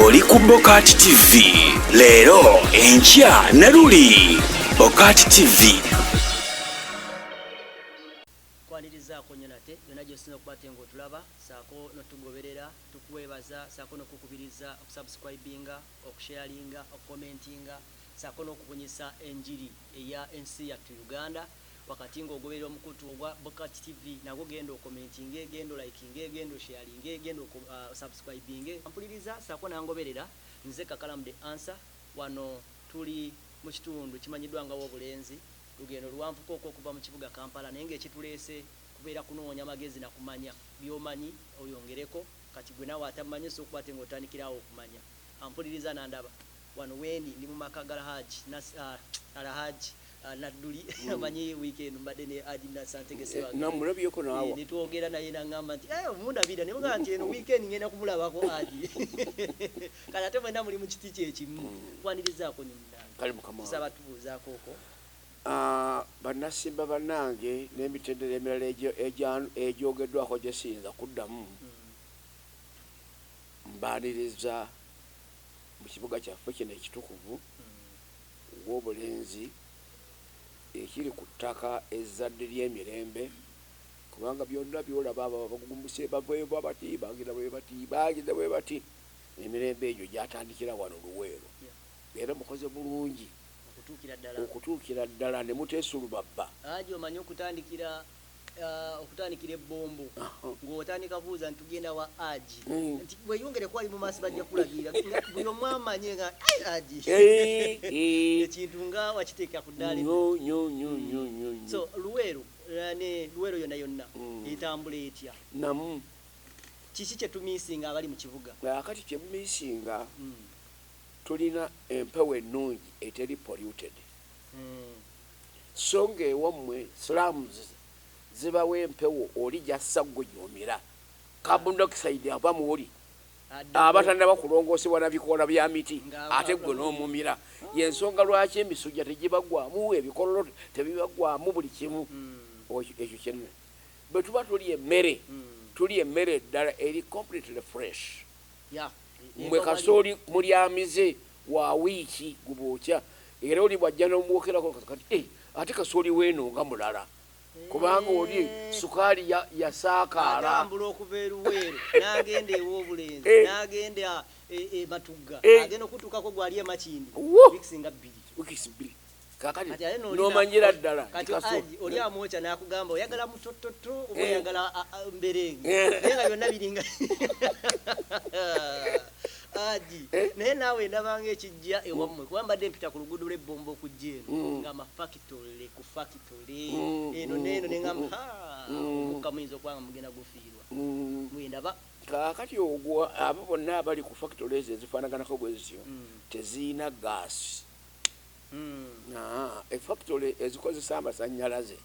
oli ku Bokati TV leero enkya ne luli Bokati TV kwanirizaako nnyo nate byonna gy'osinza okukwata ng'otulaba saako n'otugoberera tukwebaza saako n'okukubiriza okusubscribinga okusharinga okukomentinga saako n'okubunyisa enjiri eya ensi yattu Uganda wakati ng'ogoberera omukutu ogwa Bokati TV nagwo genda okomentinga genda olikinga genda osharinga genda subscribinga ampuliriza saako nangoberera nze Kakalamu the answer wano tuli mu kitundu kimanyiddwa nga w'obulenzi lugendo luwanvuko okuva mu kibuga Kampala naye ng'ekituleese kubeera kunoonya amagezi na kumanya by'omanyi oyongereko kati gwe nawe atamanyi so okukwate ng'otandikirawo okumanya ampuliriza nandaba wano weni ndi mu maka ga Alhaji Nadduli amanyi weekend mbadde ne Haji Nasantegese wange namulabyeko naawe nitwogera naye nangamba nti omundabira ne mugaa nti eno weekend ngenda kumulabako Haji kati ate mwena muli mu kiti kyekimu kwanirizaako nyumudala saba tubuuzaako okwo bannasimba bannange n'emitendera emirala egyogeddwako gye siyinza kuddamu mbaaniriza mu kibuga kyaffe kino ekitukuvu w'obulenzi ekiri ku ttaka ezzadde ly'emirembe kubanga byonna byolaba bagumbuse baveyo bati bagenda bwe bati emirembe egyo gyatandikira wano Luweero era mukoze bulungi okutuukira ddala ne muteesulubabba ajo omanyi okutandikira ebbombo ng'otandika buuza nti tugenda wa Haji nti bweyongere kwali mu maaso bajja kulagirira buli omu amanye nga Haji ekintu nga wakiteeka ku ddaala so Luweero yonna yonna etambula etya namu kiki kye tumiisinga abali mu kibuga akati kye mumiisinga tulina empewo ennungi eteri polluted so ng'ewammwe slums zibawo empewo oli gyassa ggonyomera carbon dioxide ava muwuli abatannaba kulongoosebwa na bikoola bya miti ate gwe n'omumira y'ensonga lwaki emisujja tegibagwamu ebikololo tebibagwamu buli kimu ekyo kyenne bwe tuba tuli emmere ddala eri completely fresh mwe kasooli mulyamize wa wiiki gubookya era oli bwajja n'omwokerako kati ate kasooli weeno nga mulala kubanga oli sukaali yasaakaala atambula okuva eruweero n'agenda ew'obulenzi n'agenda Matugga agenda okutuukako gwali emakindi wikisinga bbiri kakati n'omanyira ddala kati Haji oli amwokya n'akugamba oyagala mutototo oba oyagala mberenge naye nga byonna biringa Haji naye naawe ndabanga ekijja ewammwe kuba mbadde mpita ku luguudo lw'ebbombo okujja eno nga mafakitole ku fakitole eno neeno neŋamba omukka muyinza okubanga mugenda gufiirwa mwendaba kaakati ogwo abo bonna abali ku fakitole ezo ezifaanaganako bwe zityo teziina gaasi efakitole ezikozesa amasannyalaze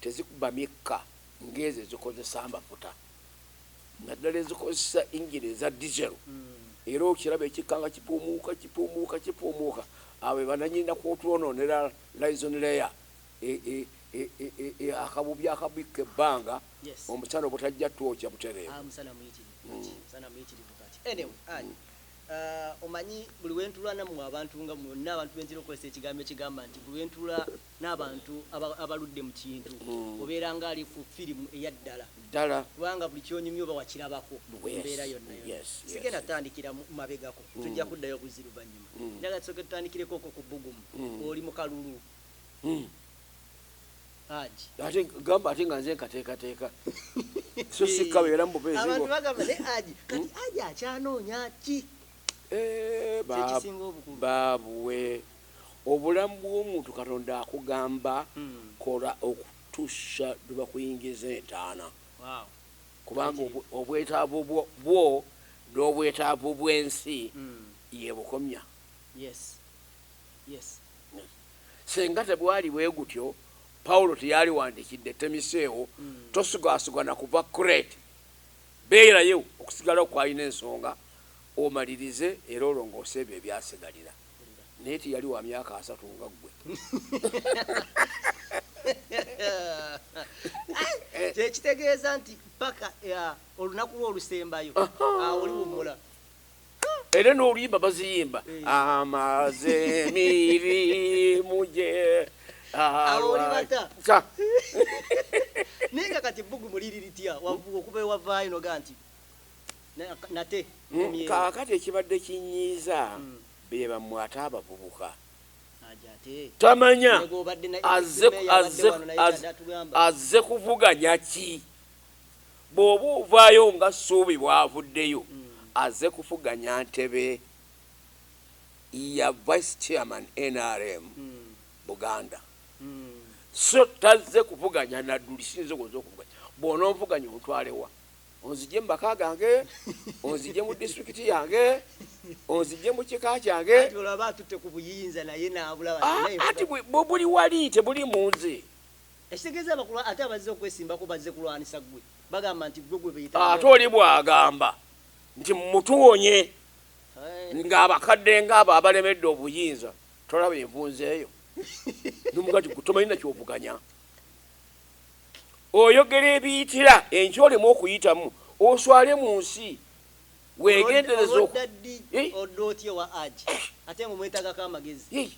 tezikuba mikka ng'ezo ezikozesa amafuta naddala ezikozesa ingini eza diesel era okiraba ekikanga kipuumuuka awe bananyina kwotwonoonera liaison layer akabubi akabikka ebbanga omusana obutajja twokya butereevu omanyi buli wentula namwe abantu nga mwonna abantu benzira okozesa ekigambo ekigamba nti buli wentula n'abantu abaludde mu kintu obeera nga ali ku firimu eyaddala kubanga buli kyonyumya oba wakirabako embeera yonna sigenda tutandikira mabegako tujja kuddayo buzzi luvannyuma njagala tusooke tutandikireko okwo ku bbugumu oli mu kalulu Haji ate gamba ate nga nze nkateekateeka so sikkabeera mu bubeezi abantu bagamba ne Haji kati Haji akyanoonya ki baabuwe obulamu bw'omuntu Katonda akugamba kola okutuusa lwe bakuyingiza entaana kubanga obwetaavu bwo n'obwetaavu bw'ensi ye bukomya senga tebwali bwe gutyo Pawulo teyali wandikidde Timoseewo tosugaasugana kuva Crete beerayo okusigala okwalina ensonga omalirize era olongoose ebyo ebyasigalira naye tiyali wa myaka 3 nga ggwe kyekitegeeza nti paka olunaku lw'olusembayo oli wumula era n'oluyimba baziyimba amaze emirimu gye olibata naye nga kati ebbugu muliri litya okuba ewavaayo noga nti nate kaakati ekibadde kinyiiza be bammwe ate abavubuka ajate tamanya azze kuvuganya ki bw'oba ovaayo nga ssuubi bw'avuddeyo azze kuvuganya ntebe ya vice chairman NRM Buganda so tazze kuvuganya nadduli sinze goza okuvuganya bw'onoonvuganya ontwalewa onzije mu baka gange onzije mu disitulikiti yange onzije mu kika kyange ati buli wali tebuli mu nze ekitegeeza abakulu ate abazze okwesimbako bazze kulwanisa ggwe bagamba nti gwe beyita ate oli bw'agamba nti mutuwonye ng'abakadde ng'abo abalemedde obuyinza tolaba envunzeeyo nomugati gutomanyi kyovuganya oyogera ebiyitira enkya olemu okuyitamu oswale mu nsi wegendereza odotye wa aji ate nga mwetagako amagezi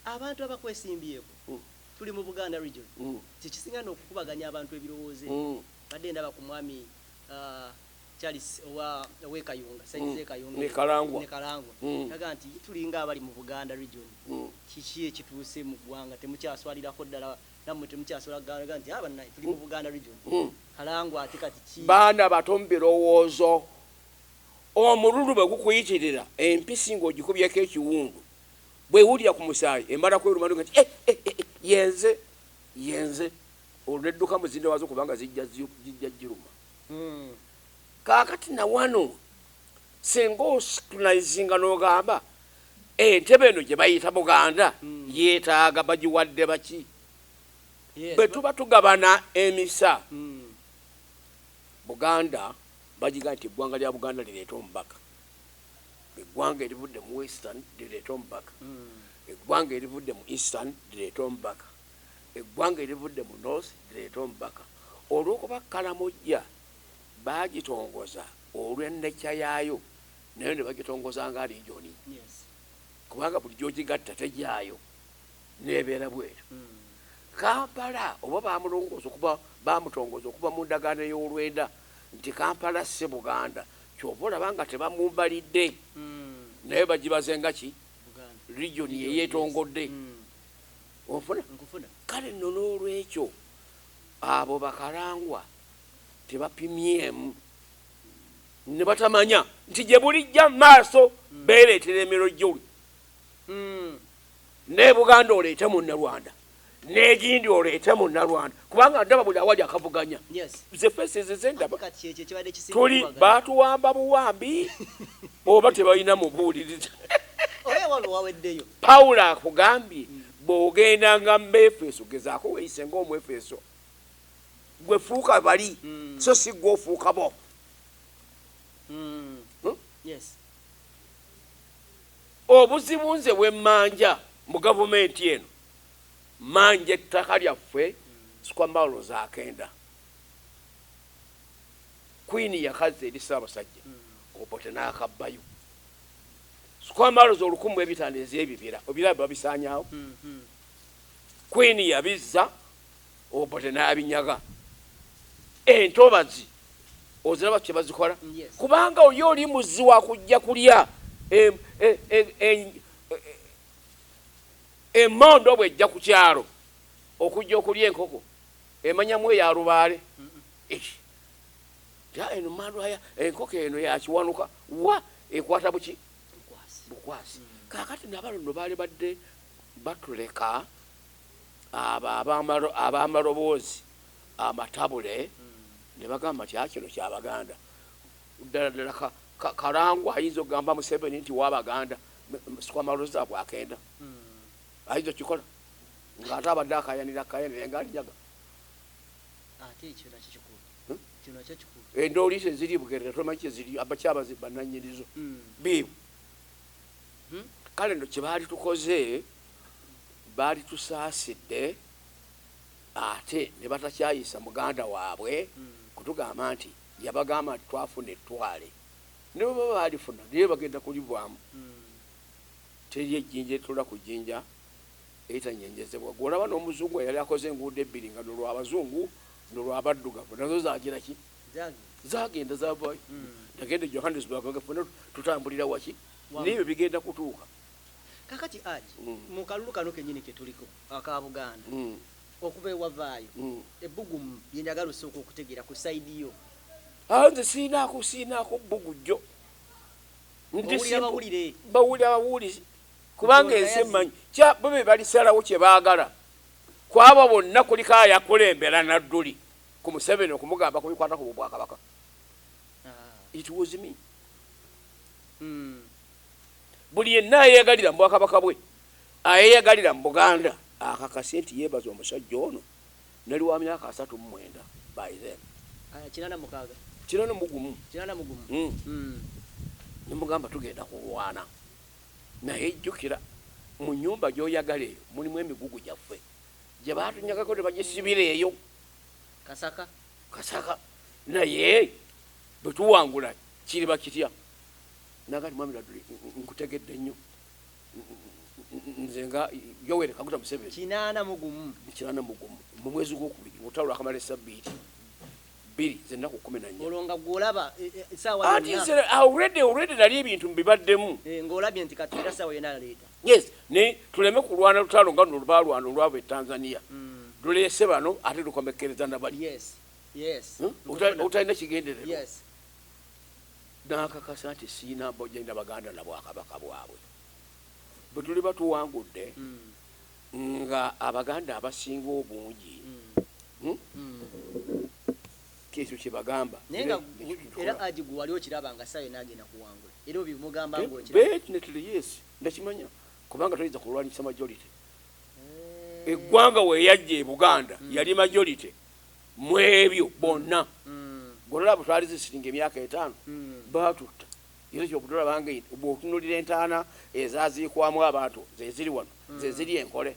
abantu abakwesimbyeko tuli mu Buganda region tekisinga n'okukubaganya abantu ebirowoozo badde ndaba ku mwami Charles owekayunga sayize kayunga ne kalangwa kaga nti tulinga abali mu Buganda region kiki ekituuse mu ggwanga temukyaswalirako ddala namwe temukyaswalaga nti abanna tuli mu Buganda region kalangwa ate kati ki baana bato mu birowoozo omululu bwe gukuyitirira empisi ng'ogikubyeko ekiwundu bwewulira ku musaayi embala kwerumando nga nti yenze olwedduka muzinde wazo kubanga zijja jiruma kaakati na wano singa osikunayizinga n'ogamba entebe eno gye bayita Buganda yeetaaga bagiwadde baki bwe tuba tugabana emisa Buganda bagiga nti eggwanga lya Buganda lireeta omubaka eggwanga erivudde mu western lireeta omubaka eggwanga erivudde mu eastern lireeta omubaka eggwanga erivudde mu north lireeta omubaka olw'okuba Kalamojja bagitongoza olw'ennekya yaayo nayo ne bagitongoza nga regioni kubanga buli gyogigatta tejaayo neebeera bweru Kampala oba bamutongoza okuba mu ndagaano ey'olwenda nti Kampala si Buganda kyova olabanga tebamumbalidde naye bagibaze nga ki regioni eyeetongodde onfuna kale nno n'olwekyo abo bakalangwa tebapimyemu ne batamanya nti gye bulijja mu maaso beereetera emirojjoli ne Buganda oleete mu Nnalwanda n'egindi oleete mu Nnalwanda kubanga ndaba buli awali akavuganya ze feesezi zendaba tuli baatuwamba buwambi oba tebalina mubuuliriza Pawulo akugambye bw'ogendanga mu Efeso gezaako weeyise ng'Omwefeso gwe fuuka bali so si gwe ofuuka bo obuzibu nze bw'emmanja mu gavumenti eno manja ettaka lyaffe sikwambalo zakenda Queen yakaze eri Ssaabasajja Obote n'akabbayo sikwambalo z'1,500 ez'ebibira obiraba babisaanyaawo Queen yabizza Obote n'abinyaga entobazi oziraba kye bazikola kubanga oyo oli muzzi wa kujja kulya emmondo bw'ejja ku kyalo okujja okulya enkoko emanyamu eya lubaale eno mandwaya enkoko eno yakiwanuka wa ekwata buki bukwasi kaakati nabalondo baali badde batuleka ab'amaloboozi amatabule ne bagamba nti kino kyabaganda ddala ddala Kalangwa ayinza okugamba Museveni nti wabaganda sikwamalozi zaabwe akenda ayinza okikola ng'ate abadde akayanira ng'alinyaga endooliise ziri Bugerera tomanyi kyeziri abakyabazi bannannyinizo biibu kale nno kye baali tukoze baali tusaasidde ate ne batakyayisa muganda waabwe kutugamba nti yabagamba nti twafuna ettwale ne baba balifuna naye bagenda kulibwamu teri ejjinja etula ku jjinja etanyenjezebwa gwolaba n'omuzungu eyali akoze enguudo ebbiri nga nolwabazungu nolwabaddugavu nazo zagira ki zagenda zavayo nagenda Johannesburg agafuna tutambulira waki nebyo bigenda kutuuka kakati aji mu kalulu kano kennyini ketuliko aka Buganda okuba ewavaayo ebbugumu yenjagala osooka okutegeera ku saidi yo nze siinaako bbugujjo bawulira abawulizi kubanga ensi emmanyi bo be balisalawo kye baagala kwabo bonna kuliko ayakulembera nadduli ku Museveni okumugamba kubikwata ku bwakabaka it was me buli yenna ayeeyagalira mu bwakabaka bwe ayeeyagalira mu Buganda akakase nti yeebaza omusajja ono nali wa myaka 39 by then 96 nemugamba tugenda kulwana naye jjukira mu nnyumba gy'oyagala eyo mulimu emigugu gyaffe gye baatunyagako ne bagisibira eyo kasaka naye bwe tuwangula kiriba kitya nagati mwami Laduli nkutegedde nnyo nze nga Yoweri Kaguta Museveni 80 mu mwezi gw'okubiri olutalo lwakamala essabbiiti 2 z'ennaku 14 olonga gwolaba saawa ati nze already nali ebintu mbibaddemu ng'olabye nti kati era saawa yonna aleeta yes ne tuleme kulwana lutalo nga luno lwalwana olwava e Tanzania luleese bano ate lukomekkereza nabali otalina kigendererwa nakakasa nti siina bojenda Baganda na Bwakabaka bwabwe bwe tuli batuwangudde nga Abaganda abasinga obungi kyekyo kye bagamba era aji gwe wali okiraba nga saawa naagenda kuwangula era obimugamba definitely yes ndakimanya kubanga toyinza kulwanyisa majority eggwanga weyajja e Buganda yali majority mu ebyo bonna golaba twali zisiringa emyaka 5 batutta era kyokutula bange bw'otunulira entaana ezaziikwamu abantu zeziri wano zeziri enkole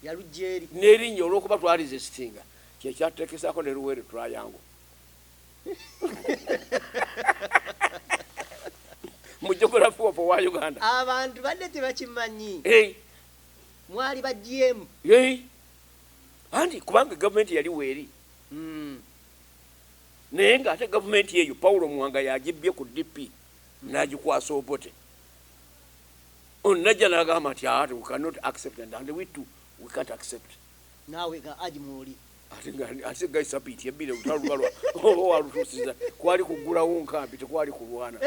yalujjeeri n'erinnya olw'okuba twali zisitinga kyekyatekesaako ne Luwere Triangle mu geography of wa Uganda abantu badde tebakimanyi mwali bajjemu anti kubanga gavumenti yali weeri naye ng'ate gavumenti eyo Paulo Muwanga yagibbye ku DP n'agikwasa obote onnajja n'agamba nti we cannot accept and we can't accept naawe nga aji mwoli ate nga isapiiti ebbire utalugalwa oba walutuusiza kwali kugulawo nkambi tekwali kulwana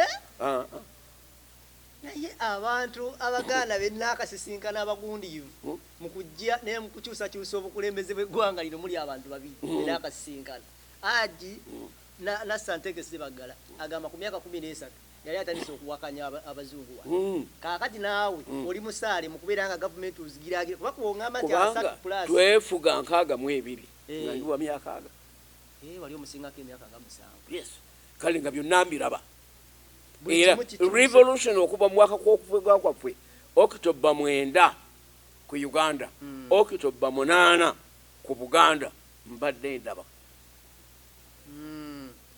naye abantu Abaganda bennaakasisinkana abagundiivu mu kujja naye mu kukyusakyusa obukulembeze bw'eggwanga lino muli abantu babiri bennaakasisinkana aji na Santeke Ssebaggala agamba ku myaka 13 yali atandise okuwakanya abazungu wano kaakati naawe oli musaale mu kubeera nga gavumenti ozigiragira kuba kuongamba nti asatu plus twefuga 62 nga ndi wa myaka aga wali omusingako emyaka nga 7 yes kale nga byonna mbiraba era revolution okuva mu mwaka gw'okuvuga kwaffe October 9 ku Uganda October 8 ku Buganda mbadde ndaba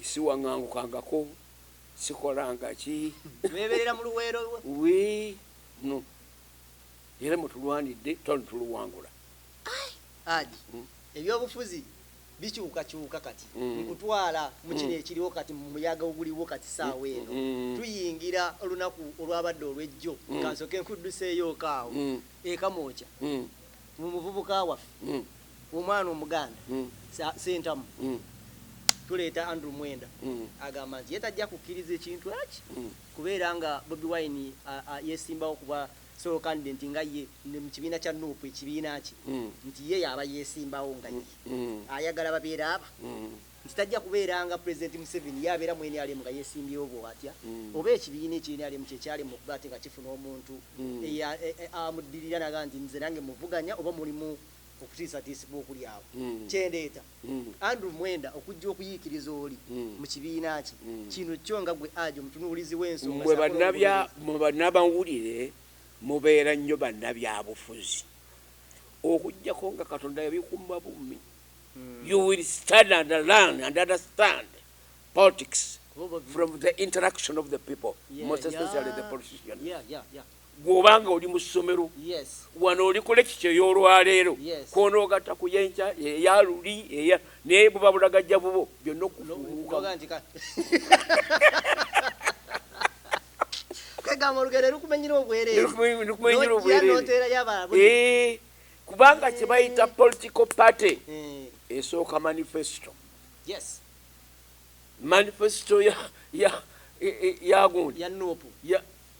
isiwaŋŋangukangako sikolanga ki weeberera mu luweero no era mutulwanidde tuluwangula aji ebyobufuzi bikyukakyuka kati nkutwala mu kino ekiriwo kati mu muyaga oguliwo kati saawa eno tuyingira olunaku olwabadde olw'ejjo kansoke nkudduseeyo okaawo ekamwokya mu muvubuka waffe omwana Omuganda Sentamu tuleeta Andrew Mwenda agamba nti yetajja kukkiriza ekintu eki kubeera nga Bobi Wine yesimbawo kuba solo candidate nga ye mu kibiina kya Nuupu ekibiina ki nti ye yaba yesimbawo nga ye ayagala babeera aba nti tajja kubeera nga President Museveni yabeera mu NRM nga yesimbyewo bw'atya oba ekibiina ekyo kyekyali mu kuba ate nga kifuna omuntu amuddirira naga nti nze nange muvuganya oba mulimu okutiisatiisibwa okuli awo kyendeeta Andrew Mwenda okujja okuyiikiriza oli mu kibiina ki kino kyo nga gwe ajo mutunuulizi w'ensonga mwe bannabawulire mubeera nnyo bannabyabufuzi okujjako nga Katonda yabikumba bumi You will study and learn and understand politics from the interaction of the people, most especially the politicians. Bw'obanga oli mu ssomero wano oli ku lekicyo y'olwaleero kw'onoogatta ku yenkya eya luli naye buba bulagajja bubo byonna okufuuka kubanga kye bayita political party esooka manifesto. Manifesto ya gundi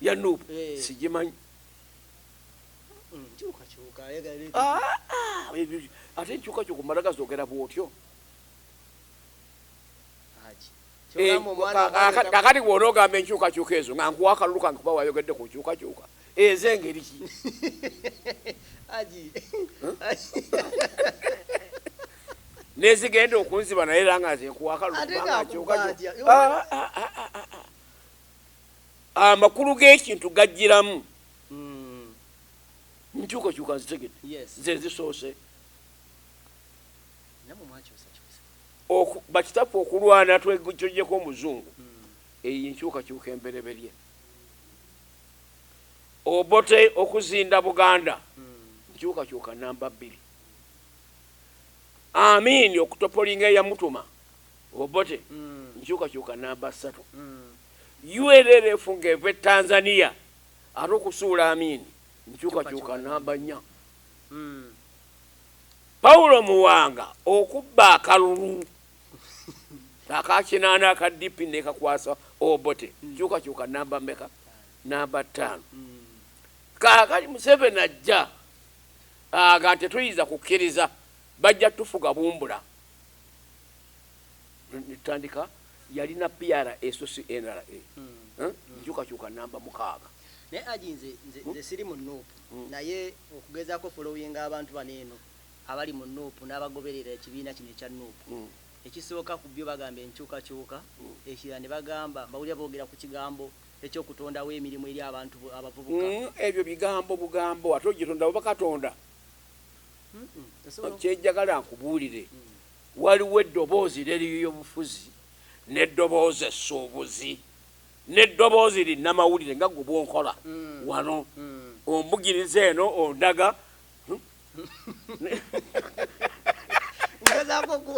ya Nuupu sigimanyi. Ate enkyukakyuka omala gazoogera bw'otyo. Kakati bw'onoogamba enkyukakyuka ezo nga nkuwa akalulu kange kuba wayogedde ku nkyukakyuka ez'engeri ki? Nezigenda okunziba naye era nga zenkuwa akalulu kubanga nkyukakyuka. Amakulu g'ekintu gajjiramu nkyukakyuka nzitegedde ze zisoose bakitapu okulwana twejjeko omuzungu eyo enkyukakyuka embereberye. Obote okuzinda Buganda nkyukakyuka namba 2. Amini okutopolinga eyamutuma Obote nkyukakyuka namba 3. ULF ng'eve Tanzania ate okusuula Amini nkyukakyuka namba 4. Paulo Muwanga okubba akalulu akakinaana aka DP ne kakwasa Obote nkyukakyuka namba meka? Namba 5. Kaakati Museveni ajja aga tetuyinza kukkiriza bajja tufuga bumbula netandika yalina PRSOCNRA nkyukakyuka namba 6. naye ajinze nze siri mu Nuupu naye okugezaako followinga abantu baneeno abali mu Nuupu n'abagoberera ekibiina kino ekya Nuupu ekisooka ku byo bagamba enkyukakyuka ekirala ne bagamba bawulira boogera ku kigambo ekyokutondawo emirimu eri abantu abavubuka. Ebyo bigambo bugambo ate ogitondawo bakatonda. Kyejjagala nkubuulire waliwo eddoboozi ly'ebyobufuzi n'eddoboozi essuubuzi n'eddoboozi linnamawulire nga gwe bwonkola wano ombugiriza eno ondaga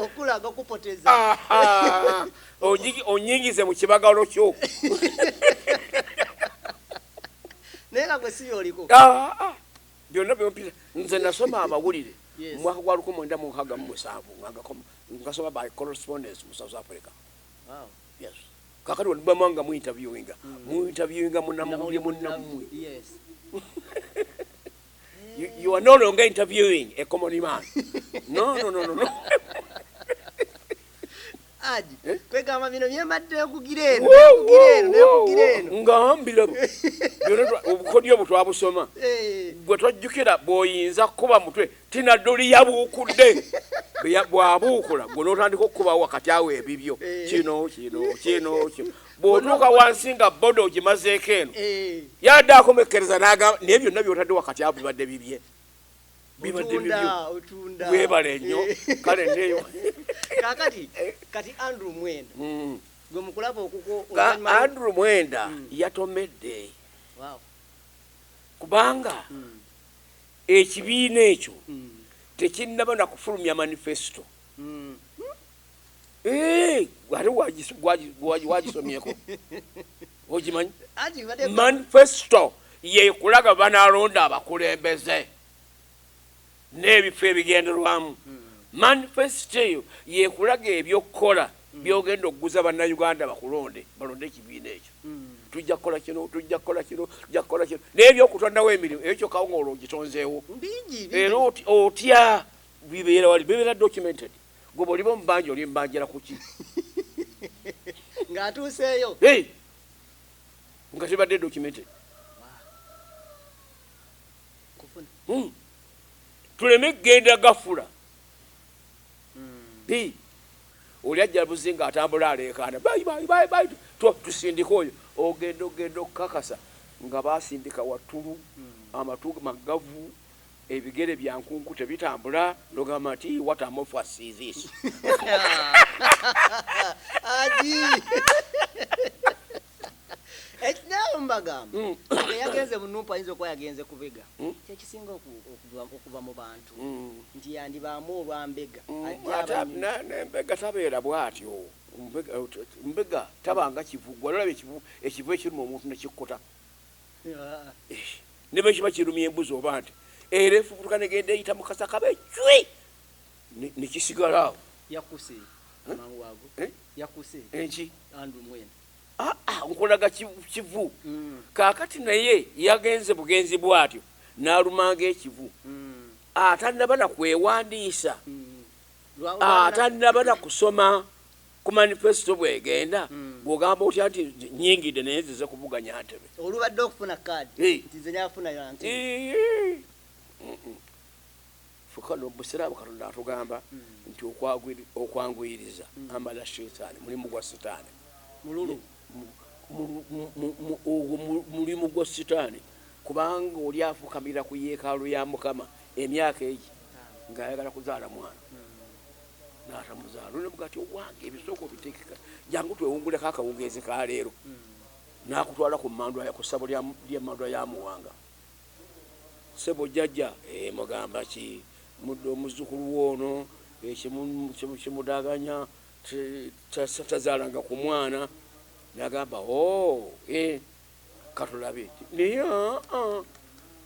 okulaga okupoteza onyingize mu kibagalo kyo naye nga gwe si byoliko byonna byompisa. Nze nasoma amawulire mu mwaka gwa 1967 ngasoma by correspondence mu South Africa. Yes. Kakati wanibamanga mu interviewinga munamuli. Yes. You are no longer interviewing a common man. No. Aji kwegamba bino byembadde okugireeno ngambira obukodyo butwabusoma gwe twajjukira bw'oyinza kuba mutwe tinadduli yabuukudde bwabuukula gwe n'otandika okukuba wakati awo ebibyo kino bw'otuuka wansi nga bodo ogimazeeko eno yadde akomekkereza n'agamba naye byonna by'otadde wakati awo bibadde bibye webale nnyo kale neyo kati Andrew Mwenda gwe mukulaba okuko Andrew Mwenda yatomedde kubanga ekibiina ekyo tekinnaba na kufulumya manifesto. Ate wagisomyeko ogimanyi manifesto yekulaga banalonda abakulembeze n'ebifo ebigenderwamu. Manifesto eyo yekulaga ebyokukola byogenda okuguza bannayuganda bakulonde balonde ekibiina ekyo. Tujja kukola kino n'ebyokutondawo emirimu ekyo kyokka nga olwo ogitonzeewo era otya bibeera documented. Gwe bw'oliba omubanja oli mbanjira ku ki ng'atuuseeyo nga tebadde documented. Tuleme kgenda gafula oli ajja buzinga atambula aleekaana tusindika oyo ogenda okukakasa nga basindika watulu amatu magavu ebigere byankunku tebitambula nogamba nti what amorphous is this ekinawo mbagamba yagenze munumpa ayinza okuba yagenze kubega kyekisinga okuva mu bantu nti yandibaamu olwambega nembega tabeera bwatyo mbega tabanga kivu gwalaba ekivu ekirimu omuntu nekikkota ne bwe kiba kirumya embuzi oba nti era efubutuka negenda eyita mu kasaka becwi nekisigala awo yakuse amangu ago yakuse enki andu mwene nkolaga kivu kakati naye yagenze bugenzi bwatyo n'alumanga ekivu atannaba nakwewandiisa atannaba nakusoma ku manifesto bwegenda bwogamba otya nti nyingidde naye zize kuvuganya Ntebe olubadde okufuna kaadi nti ze nyafuna Ntebe fukano busiraamu Katonda atugamba nti okwanguyiriza ambala shetaani mulimu gwa sitaani mululu mulimu gwa sitaani kubanga oli afukamira ku yeekaalu ya Mukama emyaka egi ng'ayagala kuzaala mwana n'atamuzaala nemugati owange ebisoko biteekeka jangu twewunguleko akawungeezi ka leero n'akutwala ku ssabo ly'emmandwa ya Muwanga sebo jjajja mugamba ki omuzzukulu woono kimudaganya tazaalanga ku mwana nagamba katulabe naye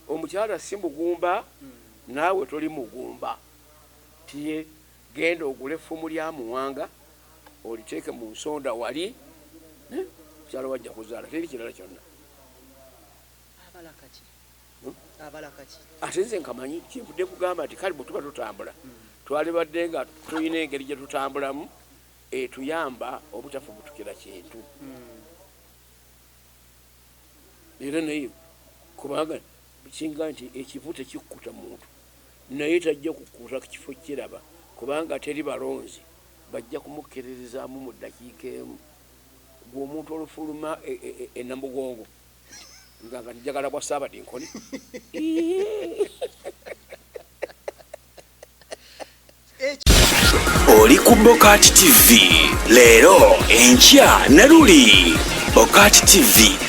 omukyala si mugumba naawe toli mugumba tiye genda ogule effumu lya Muwanga oliteeke mu nsonda wali mukyala wajja kuzaala teri kirala kyonna ate nze nkamanyi kinvudde kugamba nti kale bwe tuba tutambula twalibadde nga tulina engeri gye tutambulamu etuyamba obutafubutukira kintu era naye kubanga kinga nti ekivu tekikkuta muntu naye tajja kukkuta ku kifo kiraba kubanga teri balonzi bajja kumukkirizaamu mu ddakiika emu gwe omuntu olufuluma enamugongo nga njagala bwa Saabadinkoni oli ku Bokati TV leero enkya Naluli Bokati TV